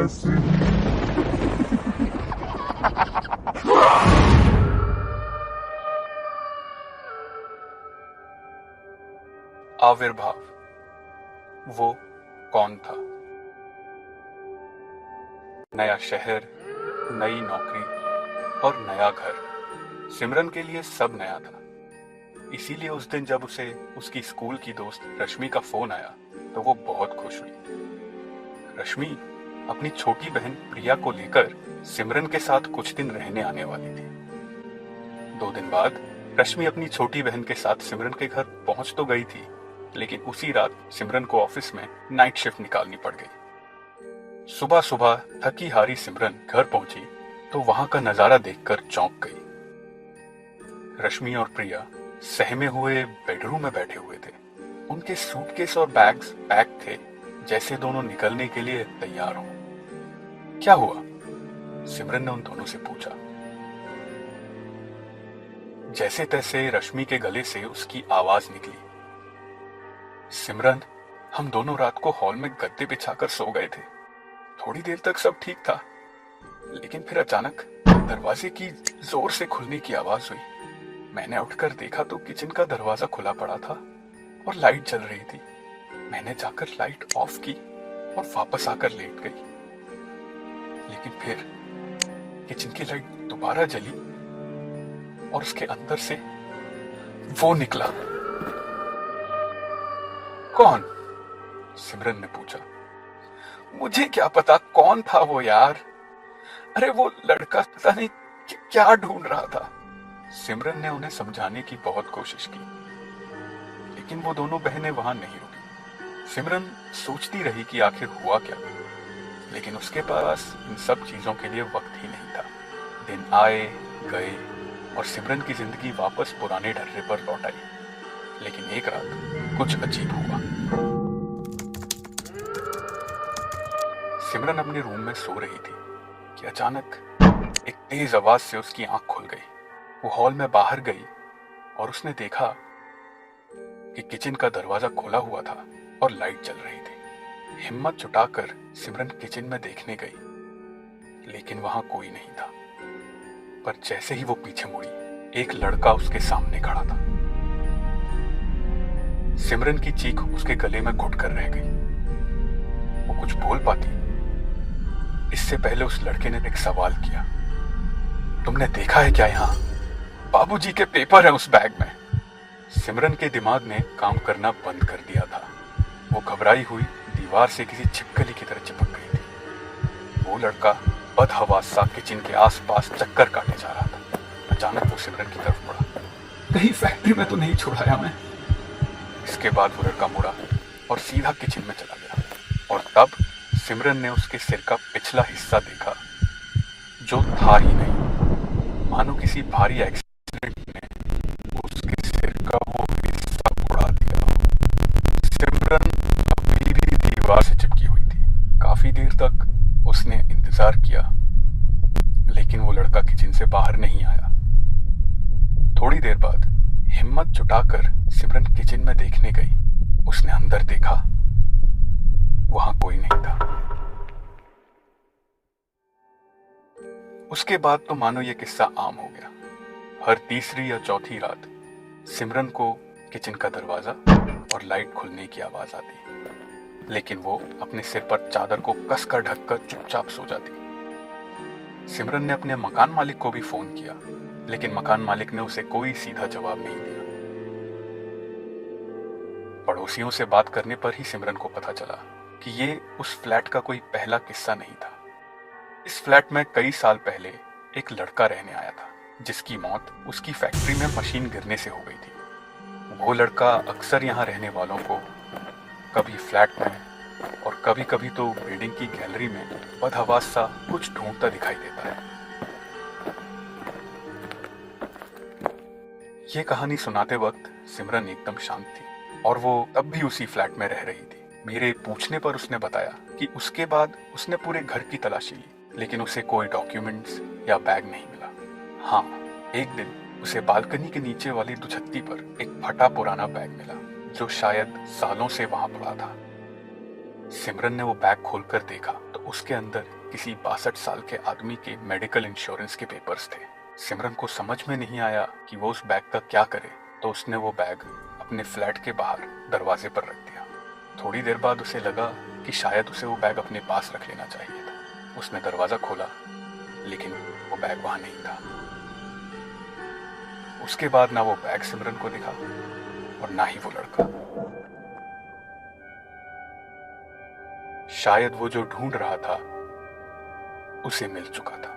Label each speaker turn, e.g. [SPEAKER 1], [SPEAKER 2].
[SPEAKER 1] आभासी।
[SPEAKER 2] आविर्भाव। वो कौन था? नया शहर, नई नौकरी और नया घर। सिमरन के लिए सब नया था। इसीलिए उस दिन जब उसे उसकी स्कूल की दोस्त रश्मि का फोन आया तो वो बहुत खुश हुई। रश्मि अपनी छोटी बहन प्रिया को लेकर सिमरन के साथ कुछ दिन रहने आने वाली थी। 2 दिन बाद रश्मि अपनी छोटी बहन के साथ सिमरन के घर पहुंच तो गई थी, लेकिन उसी रात सिमरन को ऑफिस में नाइट शिफ्ट निकालनी पड़ गई। सुबह सुबह थकी हारी सिमरन घर पहुंची तो वहां का नजारा देखकर चौंक गई। रश्मि और प्रिया सहमे हुए बेडरूम में बैठे हुए थे। उनके सूटकेस और बैग्स पैक थे, जैसे दोनों निकलने के लिए तैयार हों। क्या हुआ? सिमरन ने उन दोनों से पूछा। जैसे तैसे रश्मि के गले से उसकी आवाज निकली। सिमरन, हम दोनों रात को हॉल में गद्दे बिछाकर सो गए थे। थोड़ी देर तक सब ठीक था, लेकिन फिर अचानक दरवाजे की जोर से खुलने की आवाज हुई। मैंने उठकर देखा तो किचन का दरवाजा खुला पड़ा था और लाइट जल रही थी। मैंने जाकर लाइट ऑफ की और वापस आकर लेट गई, लेकिन फिर किचन की लाइट दोबारा जली और उसके अंदर से वो निकला। कौन? सिमरन ने पूछा। मुझे क्या पता कौन था वो यार। अरे वो लड़का पता नहीं क्या ढूंढ रहा था। सिमरन ने उन्हें समझाने की बहुत कोशिश की, लेकिन वो दोनों बहनें वहां नहीं रुकी। सिमरन सोचती रही कि आखिर हुआ क्या, लेकिन उसके पास इन सब चीजों के लिए वक्त ही नहीं था। दिन आए गए और सिमरन की जिंदगी वापस पुराने ढर्रे पर लौट आई। लेकिन एक रात कुछ अजीब हुआ। सिमरन अपने रूम में सो रही थी कि अचानक एक तेज आवाज से उसकी आंख खुल गई। वो हॉल में बाहर गई और उसने देखा कि किचन का दरवाजा खुला हुआ था और लाइट जल रही थी। हिम्मत जुटाकर सिमरन किचन में देखने गई, लेकिन वहां कोई नहीं था। पर जैसे ही वो पीछे मुड़ी, एक लड़का उसके सामने खड़ा था। सिमरन की चीख उसके गले में घुट कर रह गई। वो कुछ बोल पाती इससे पहले उस लड़के ने एक सवाल किया। तुमने देखा है क्या यहाँ? बाबूजी के पेपर है उस बैग में। सिमरन के दिमाग ने काम करना बंद कर दिया था। वो घबराई हुई दीवार से किसी छिपकली की तरह चिपक गई थी। वो लड़का बदहवास सा किचन के आसपास चक्कर काटे जा रहा था। अचानक वो सिमरन की तरफ मुड़ा। कहीं फैक्ट्री में तो नहीं छोड़ाया मैं? इसके बाद वो लड़का मुड़ा और सीधा किचन में चला गया। और तब सिमरन ने उसके सिर का पिछला हिस्सा देखा, जो था ही नहीं। मानो किसी भारी एक्सीडेंट ने उसके सिर का वो हिस्सा उड़ा दिया। सिमरन अभी भी दीवार से चिपकी हुई थी। काफी देर तक उसने इंतजार किया, लेकिन वो लड़का किचन से बाहर नहीं आया। थोड़ी देर बाद हिम्मत जुटाकर सिमरन किचन में देखने गई। उसने अंदर देखा, वहां कोई नहीं था। उसके बाद तो मानो ये किस्सा आम हो गया। हर तीसरी या चौथी रात सिमरन को किचन का दरवाजा और लाइट खुलने की आवाज आती, लेकिन वो अपने सिर पर चादर को कसकर ढककर चुपचाप सो जाती। सिमरन ने अपने मकान मालिक को भी फोन किया, लेकिन मकान मालिक ने उसे कोई सीधा जवाब नहीं दिया। पड़ोसियों से बात करने पर ही सिमरन को पता चला कि ये उस फ्लैट का कोई पहला किस्सा नहीं था। इस फ्लैट में कई साल पहले एक लड़का रहने आया था, जिसकी मौत उसकी फैक्ट्री में मशीन गिरने से हो गई थी। वो लड़का अक्सर यहाँ रहने वालों को कभी फ्लैट में और कभी कभी तो बिल्डिंग की गैलरी में बदहवास सा कुछ ढूंढता दिखाई देता है। ये कहानी सुनाते वक्त सिमरन एकदम शांत थी और वो तब भी उसी फ्लैट में रह रही थी। मेरे पूछने पर उसने बताया कि उसके बाद उसने पूरे घर की तलाशी ली, लेकिन उसे कोई डॉक्यूमेंट्स या बैग नहीं मिला। हाँ, एक दिन उसे बालकनी के नीचे वाली दुछत्ती पर एक फटा पुराना बैग मिला, जो शायद सालों से वहां पड़ा था। सिमरन ने वो बैग खोलकर देखा तो उसके अंदर किसी 62 साल के आदमी के मेडिकल इंश्योरेंस के पेपर्स थे। सिमरन को समझ में नहीं आया कि वो उस बैग का क्या करे, तो उसने वो बैग अपने फ्लैट के बाहर दरवाजे पर रख दिया। थोड़ी देर बाद उसे लगा कि शायद उसे वो बैग अपने पास रख लेना चाहिए था। उसने दरवाजा खोला, लेकिन वो बैग वहां नहीं था। उसके बाद ना वो बैग सिमरन को दिखा और ना ही वो लड़का। शायद वो जो ढूंढ रहा था उसे मिल चुका था।